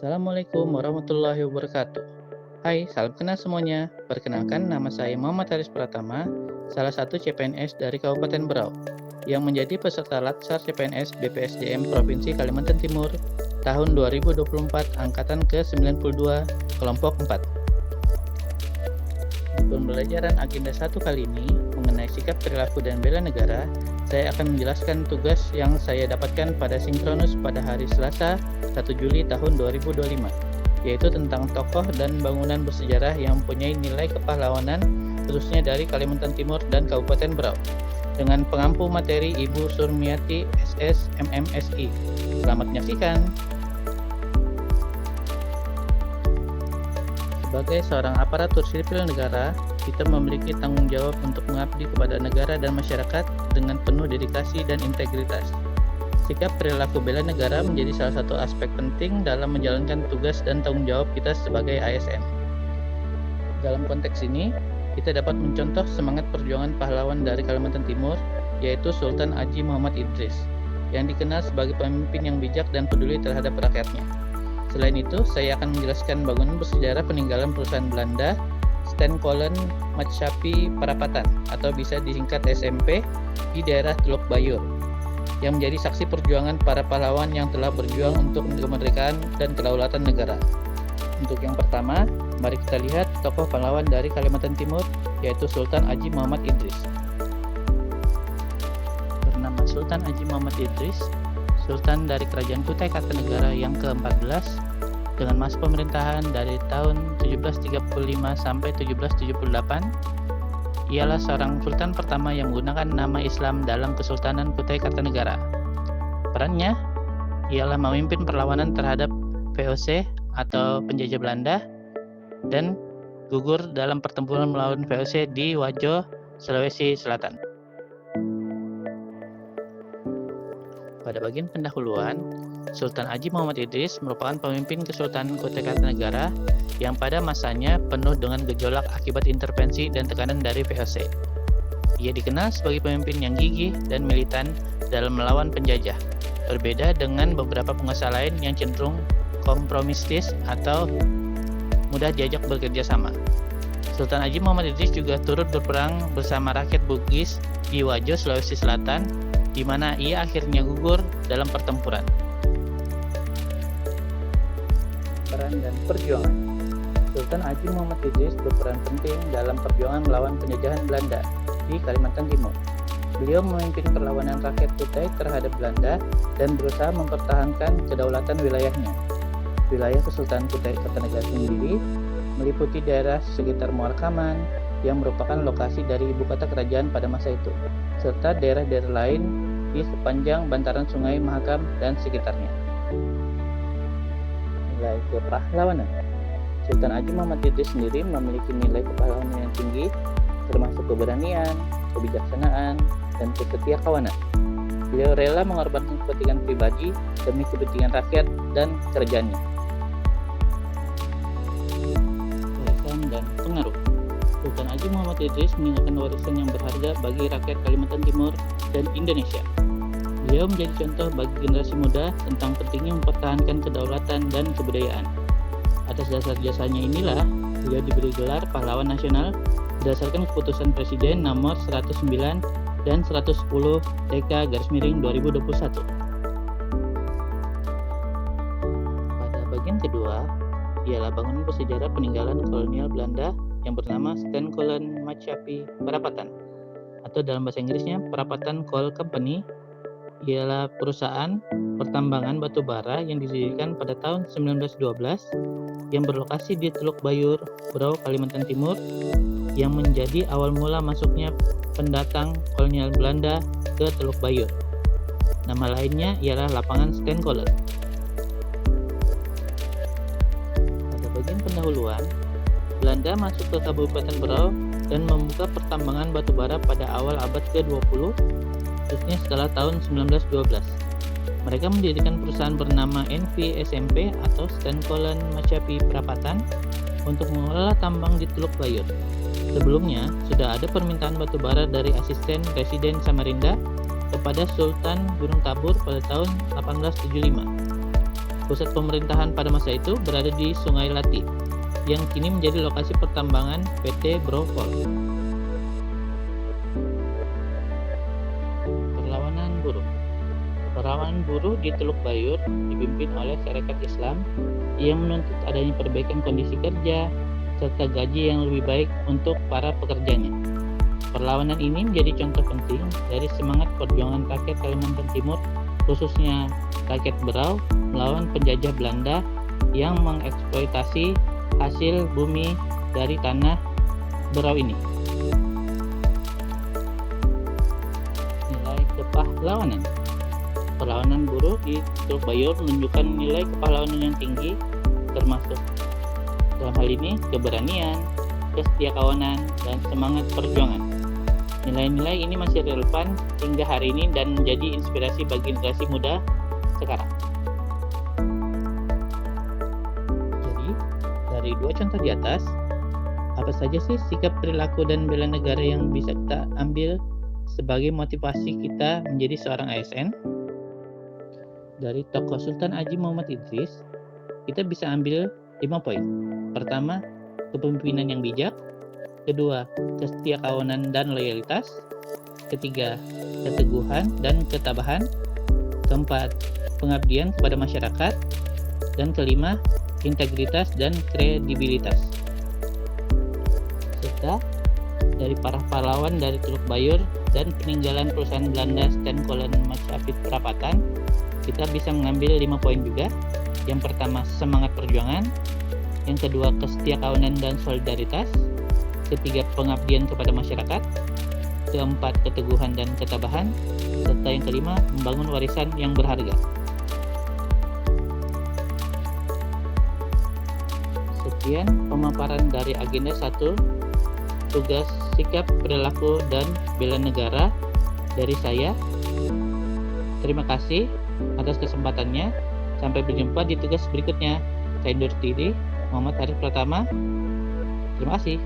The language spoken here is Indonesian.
Assalamualaikum warahmatullahi wabarakatuh. Hai, salam kenal semuanya. Perkenalkan, nama saya Muhammad Haris Pratama, salah satu CPNS dari Kabupaten Berau, yang menjadi peserta Latsar CPNS BPSDM Provinsi Kalimantan Timur tahun 2024 angkatan ke-92 kelompok 4. Di pembelajaran agenda 1 kali ini mengenai sikap perilaku dan bela negara, saya akan menjelaskan tugas yang saya dapatkan pada Sinkronus pada hari Selasa 1 Juli tahun 2025, yaitu tentang tokoh dan bangunan bersejarah yang mempunyai nilai kepahlawanan khususnya dari Kalimantan Timur dan Kabupaten Berau, dengan pengampu materi Ibu Surmiati SS MMSI. Selamat menyaksikan. Sebagai seorang aparatur sipil negara, kita memiliki tanggung jawab untuk mengabdi kepada negara dan masyarakat dengan penuh dedikasi dan integritas. Sikap perilaku bela negara menjadi salah satu aspek penting dalam menjalankan tugas dan tanggung jawab kita sebagai ASN. Dalam konteks ini, kita dapat mencontoh semangat perjuangan pahlawan dari Kalimantan Timur, yaitu Sultan Haji Muhammad Idris, yang dikenal sebagai pemimpin yang bijak dan peduli terhadap rakyatnya. Selain itu, saya akan menjelaskan bangunan bersejarah peninggalan perusahaan Belanda, Steenkolen Matschappij Perapatan, atau bisa disingkat SMP, di daerah Teluk Bayur, yang menjadi saksi perjuangan para pahlawan yang telah berjuang untuk kemerdekaan dan kedaulatan negara. Untuk yang pertama, mari kita lihat tokoh pahlawan dari Kalimantan Timur, yaitu Sultan Haji Muhammad Idris. Bernama Sultan Haji Muhammad Idris, Sultan dari Kerajaan Kutai Kartanegara yang ke-14 dengan masa pemerintahan dari tahun 1735 sampai 1778. Ialah seorang sultan pertama yang menggunakan nama Islam dalam Kesultanan Kutai Kartanegara. Perannya ialah memimpin perlawanan terhadap VOC atau penjajah Belanda dan gugur dalam pertempuran melawan VOC di Wajo, Sulawesi Selatan. Pada bagian pendahuluan, Sultan Haji Muhammad Idris merupakan pemimpin Kesultanan Kutai Kartanegara yang pada masanya penuh dengan gejolak akibat intervensi dan tekanan dari VOC. Ia dikenal sebagai pemimpin yang gigih dan militan dalam melawan penjajah, berbeda dengan beberapa penguasa lain yang cenderung kompromistis atau mudah diajak bekerja sama. Sultan Haji Muhammad Idris juga turut berperang bersama rakyat Bugis di Wajo, Sulawesi Selatan, di mana ia akhirnya gugur dalam pertempuran. Peran dan perjuangan. Sultan Haji Muhammad Idris berperan penting dalam perjuangan melawan penjajahan Belanda di Kalimantan Timur. Beliau memimpin perlawanan rakyat Kutai terhadap Belanda dan berusaha mempertahankan kedaulatan wilayahnya. Wilayah Kesultanan Kutai Kartanegara sendiri meliputi daerah sekitar Muara Kaman yang merupakan lokasi dari ibu kota kerajaan pada masa itu, serta daerah-daerah lain di sepanjang bantaran Sungai Mahakam dan sekitarnya. Nilai kepahlawanan. Sultan Haji Muhammad Idris sendiri memiliki nilai kepahlawanan yang tinggi, termasuk keberanian, kebijaksanaan, dan kesetiakawanan. Beliau rela mengorbankan kepentingan pribadi demi kepentingan rakyat dan kerajaannya. Warisan dan pengaruh. Sultan Haji Muhammad Idris meninggalkan warisan yang berharga bagi rakyat Kalimantan Timur dan Indonesia. Beliau menjadi contoh bagi generasi muda tentang pentingnya mempertahankan kedaulatan dan kebudayaan. Atas dasar jasanya inilah, beliau diberi gelar pahlawan nasional berdasarkan keputusan Presiden nomor 109 dan 110 TK/2021. Pada bagian kedua, ialah bangunan bersejarah peninggalan kolonial Belanda yang bernama Steenkolen Matschappij Perapatan, atau dalam bahasa Inggrisnya Perapatan Coal Company. Ialah perusahaan pertambangan batu bara yang didirikan pada tahun 1912 yang berlokasi di Teluk Bayur, Berau, Kalimantan Timur, yang menjadi awal mula masuknya pendatang kolonial Belanda ke Teluk Bayur. Nama lainnya ialah Lapangan Steenkolen. Pada bagian pendahuluan, Belanda masuk ke Kabupaten Berau dan membuka pertambangan batu bara pada awal abad ke-20, khususnya setelah tahun 1912. Mereka mendirikan perusahaan bernama NV SMP atau Steenkolen Matschappij Perapatan untuk mengelola tambang di Teluk Bayur. Sebelumnya, sudah ada permintaan batu bara dari asisten Residen Samarinda kepada Sultan Gunung Tabur pada tahun 1875. Pusat pemerintahan pada masa itu berada di Sungai Lati, yang kini menjadi lokasi pertambangan PT Brokol. Perlawanan buruh. Perlawanan buruh di Teluk Bayur dipimpin oleh Sarekat Islam yang menuntut adanya perbaikan kondisi kerja serta gaji yang lebih baik untuk para pekerjanya. Perlawanan ini menjadi contoh penting dari semangat perjuangan rakyat Kalimantan Timur, khususnya rakyat Berau, melawan penjajah Belanda yang mengeksploitasi hasil bumi dari tanah Berau ini. Nilai kepahlawanan. Perlawanan buruh di Teluk Bayur menunjukkan nilai kepahlawanan yang tinggi, termasuk dalam hal ini keberanian, kesetiakawanan, dan semangat perjuangan. Nilai-nilai ini masih relevan hingga hari ini dan menjadi inspirasi bagi generasi muda sekarang. Jadi, dari dua contoh di atas, apa saja sih sikap, perilaku, dan bela negara yang bisa kita ambil sebagai motivasi kita menjadi seorang ASN? Dari tokoh Sultan Haji Muhammad Idris, kita bisa ambil 5 poin. Pertama, kepemimpinan yang bijak. Kedua, kesetiakawanan dan loyalitas. Ketiga, keteguhan dan ketabahan. Keempat, pengabdian kepada masyarakat. Dan kelima, integritas dan kredibilitas. Serta dari para pahlawan dari Teluk Bayur dan peninggalan perusahaan Belanda Steenkolen Majapahit Perapatan, kita bisa mengambil 5 poin juga. Yang pertama, semangat perjuangan. Yang kedua, kesetiakawanan dan solidaritas. Ketiga, pengabdian kepada masyarakat. Keempat, keteguhan dan ketabahan. Serta yang kelima, membangun warisan yang berharga. Sekian pemaparan dari agenda 1, tugas, sikap, perilaku, dan bela negara dari saya. Terima kasih atas kesempatannya. Sampai berjumpa di tugas berikutnya. Saya undur diri, Muhammad Arif Pratama. Terima kasih.